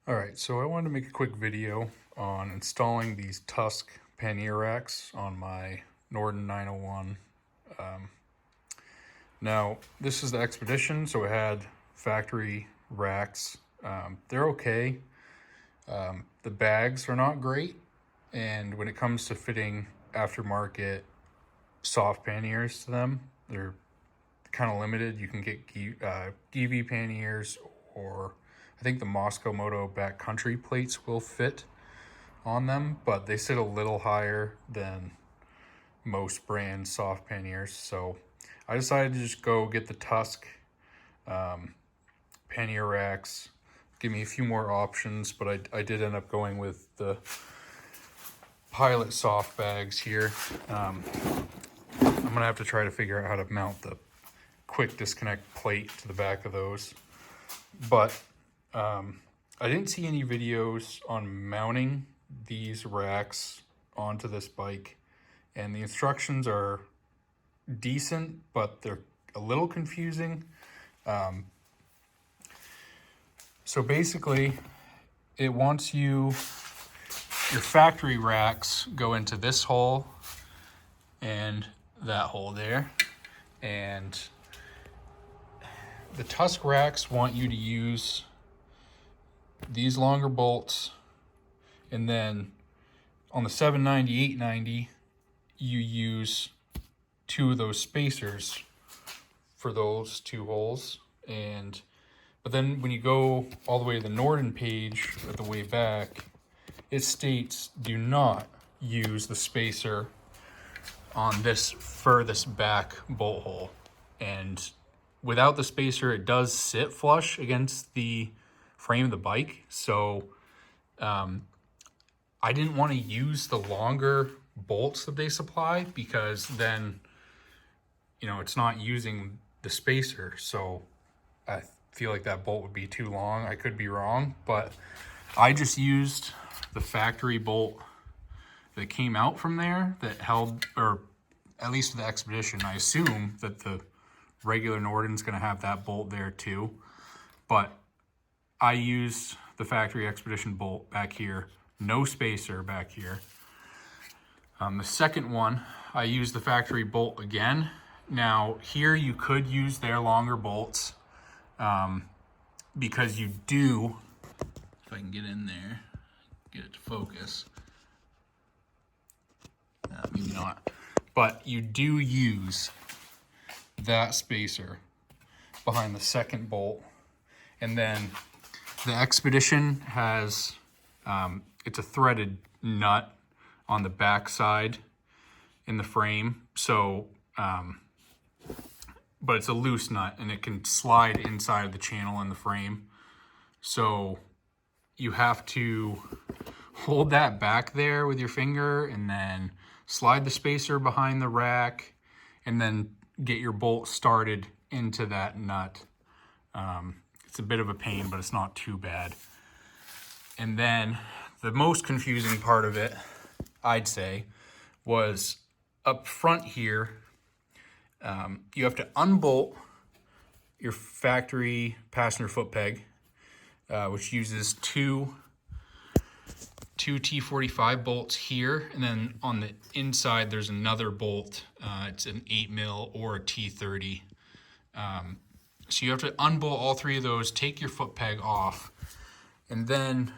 Alright, so I wanted to make a quick video on installing these Tusk Pannier racks on my Norden 901. Now, this is the Expedition, so it had factory racks. They're okay. The bags are not great, and when it comes to fitting aftermarket soft panniers to them, they're kind of limited. You can get GV panniers, or I think the Moscow Moto backcountry plates will fit on them, but they sit a little higher than most brand soft panniers. So I decided to just go get the Tusk pannier racks. Give me a few more options, but I did end up going with the Pilot soft bags here. I'm gonna have to try to figure out how to mount the quick disconnect plate to the back of those. But I didn't see any videos on mounting these racks onto this bike, and the instructions are decent, but they're a little confusing. So basically, it wants your factory racks go into this hole and that hole there, and the Tusk racks want you to use these longer bolts, and then on the 790, 890, you use two of those spacers for those two holes. But then when you go all the way to the Norden page at the way back, it states do not use the spacer on this furthest back bolt hole. And without the spacer, it does sit flush against the frame of the bike. So I didn't want to use the longer bolts that they supply, because then, it's not using the spacer. So I feel like that bolt would be too long. I could be wrong, but I just used the factory bolt that came out from there that held, or at least the Expedition. I assume that the regular Norden's going to have that bolt there too, but I used the factory Expedition bolt back here, no spacer back here. The second one, I used the factory bolt again. Now here you could use their longer bolts, because you do, if I can get in there, get it to focus, maybe not, but you do use that spacer behind the second bolt. And then the Expedition has, it's a threaded nut on the back side in the frame. So, but it's a loose nut and it can slide inside of the channel in the frame. So you have to hold that back there with your finger and then slide the spacer behind the rack and then get your bolt started into that nut. It's a bit of a pain, but it's not too bad. And then the most confusing part of it, I'd say, was up front here. You have to unbolt your factory passenger foot peg, which uses two T45 bolts here, and then on the inside there's another bolt. It's an 8mm or a T30. So you have to unbolt all three of those, take your foot peg off, and then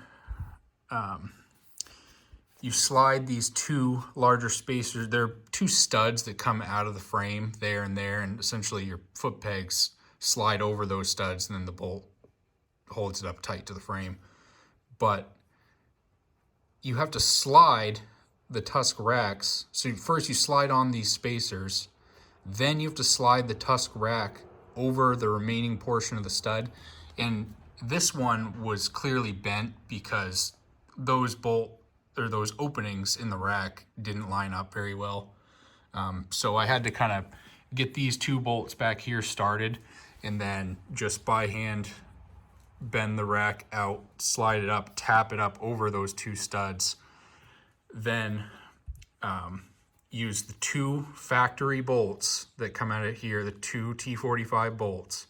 you slide these two larger spacers. They're two studs that come out of the frame there, and essentially your foot pegs slide over those studs, and then the bolt holds it up tight to the frame. But you have to slide the Tusk racks. So first you slide on these spacers, then you have to slide the Tusk rack over the remaining portion of the stud. And this one was clearly bent because those openings in the rack didn't line up very well. So I had to kind of get these two bolts back here started, and then just by hand bend the rack out, slide it up, tap it up over those two studs, then use the two factory bolts that come out of here, the two T45 bolts.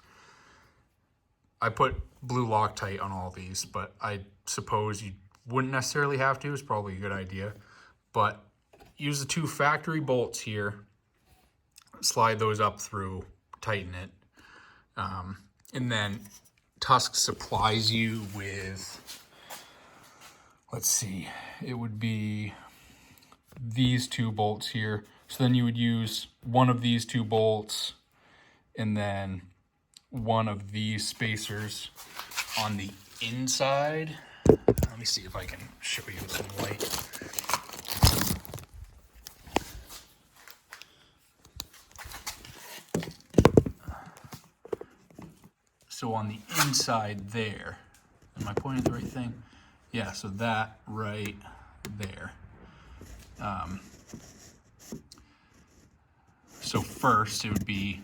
I put blue Loctite on all these, but I suppose you wouldn't necessarily have to. It's probably a good idea. But use the 2 factory bolts here, slide those up through, tighten it. And then Tusk supplies you with, let's see, it would be these 2 bolts here. So then you would use one of these 2 bolts and then one of these spacers on the inside. Let me see if I can show you with some light. So on the inside there, am I pointing at the right thing? Yeah, so that right there. So first it would be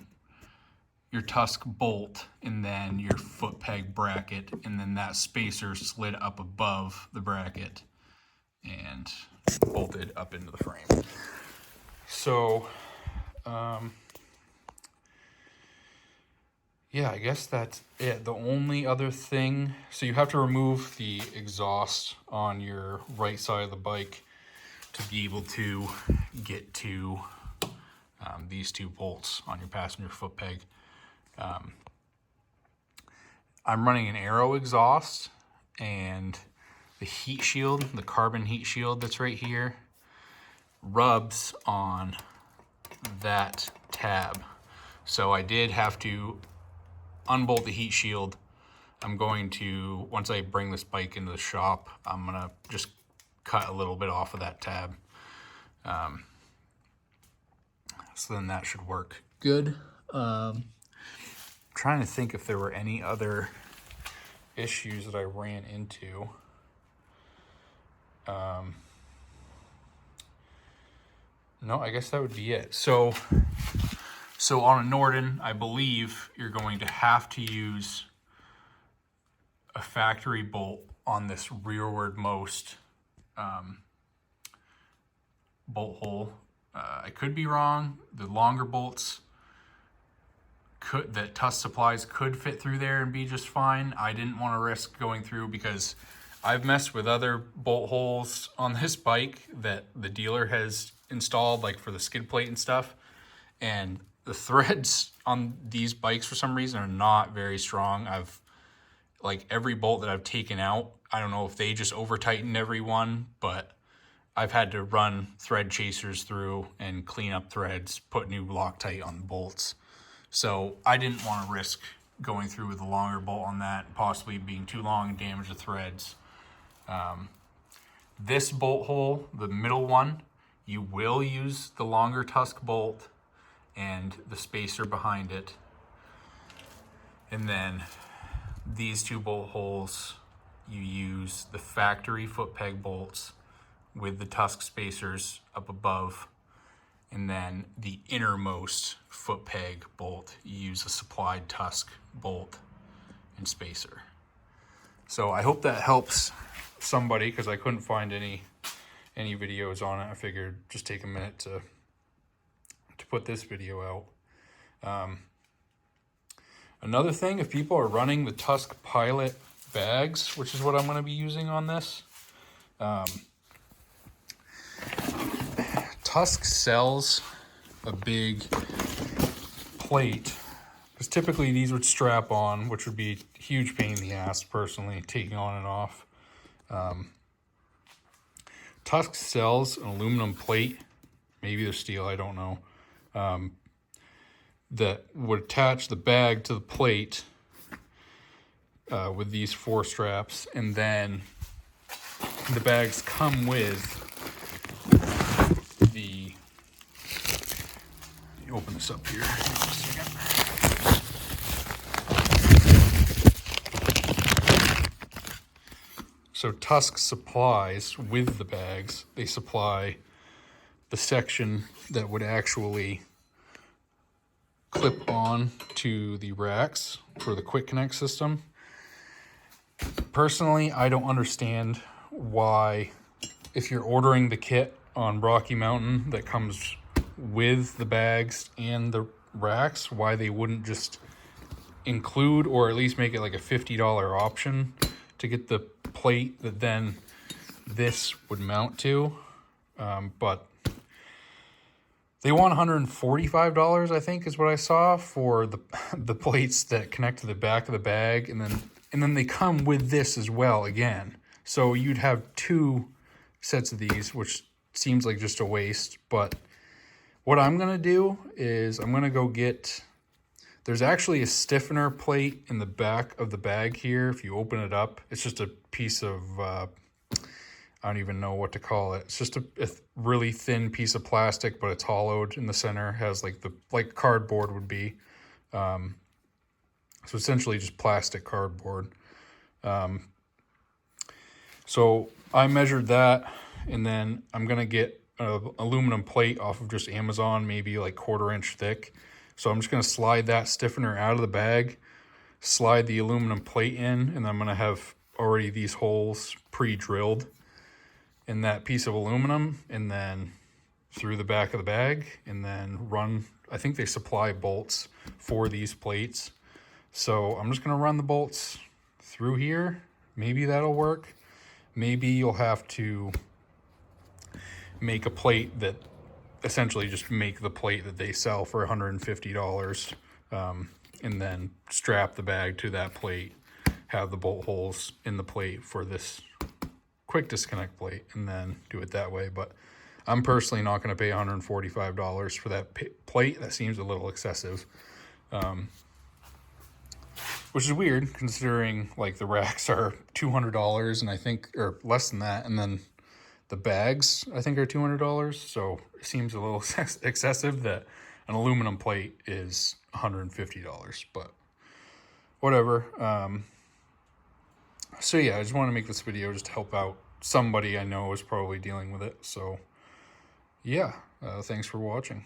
your Tusk bolt and then your foot peg bracket, and then that spacer slid up above the bracket and bolted up into the frame. So, yeah, I guess that's it. The only other thing, so you have to remove the exhaust on your right side of the bike to be able to get to these 2 bolts on your passenger foot peg. I'm running an Aero exhaust, and the heat shield, the carbon heat shield that's right here, rubs on that tab. So I did have to unbolt the heat shield. I'm going to, once I bring this bike into the shop, I'm gonna just cut a little bit off of that tab. So then that should work good. Trying to think if there were any other issues that I ran into. No, I guess that would be it. So on a Norden, I believe you're going to have to use a factory bolt on this rearward most bolt hole. I could be wrong. The longer bolts that Tusk supplies could fit through there and be just fine. I didn't want to risk going through because I've messed with other bolt holes on this bike that the dealer has installed, like for the skid plate and stuff. And the threads on these bikes for some reason are not very strong. Like every bolt that I've taken out, I don't know if they just over tightened every one, but I've had to run thread chasers through and clean up threads, put new Loctite on the bolts. So I didn't want to risk going through with a longer bolt on that, possibly being too long and damage the threads. This bolt hole, the middle one, you will use the longer Tusk bolt and the spacer behind it. And then these 2 bolt holes, you use the factory foot peg bolts with the Tusk spacers up above. And then the innermost foot peg bolt, you use a supplied Tusk bolt and spacer. So I hope that helps somebody, because I couldn't find any videos on it. I figured just take a minute to put this video out. Another thing, if people are running the Tusk Pilot bags, which is what I'm going to be using on this, Tusk sells a big plate, because typically these would strap on, which would be a huge pain in the ass, personally, taking on and off. Tusk sells an aluminum plate, maybe they're steel, I don't know, that would attach the bag to the plate with these 4 straps, and then the bags come with the, let me open this up here just a second. So Tusk supplies, with the bags, they supply the section that would actually clip on to the racks for the quick connect system. Personally, I don't understand why, if you're ordering the kit on Rocky Mountain that comes with the bags and the racks, why they wouldn't just include, or at least make it like a $50 option to get the plate that then this would mount to. But they want $145, I think, is what I saw for the plates that connect to the back of the bag, and then they come with this as well again. So you'd have 2 sets of these, which seems like just a waste. But what I'm gonna do is I'm gonna go get. There's actually a stiffener plate in the back of the bag here. If you open it up, it's just a piece of. I don't even know what to call it. It's just a really thin piece of plastic, but it's hollowed in the center. Has like cardboard would be. So essentially just plastic cardboard. So I measured that, and then I'm gonna get an aluminum plate off of just Amazon, maybe like 1/4 inch thick. So I'm just gonna slide that stiffener out of the bag, slide the aluminum plate in, and I'm gonna have already these holes pre-drilled in that piece of aluminum, and then through the back of the bag, and then run. I think they supply bolts for these plates. So I'm just gonna run the bolts through here. Maybe that'll work. Maybe you'll have to make a plate that essentially just make the plate that they sell for $150, and then strap the bag to that plate, have the bolt holes in the plate for this quick disconnect plate, and then do it that way. But I'm personally not going to pay $145 for that plate. That seems a little excessive, which is weird considering like the racks are $200, and I think, or less than that, and then the bags I think are $200. So it seems a little excessive that an aluminum plate is $150, but whatever. So yeah, I just want to make this video just to help out somebody I know is probably dealing with it. So yeah, thanks for watching.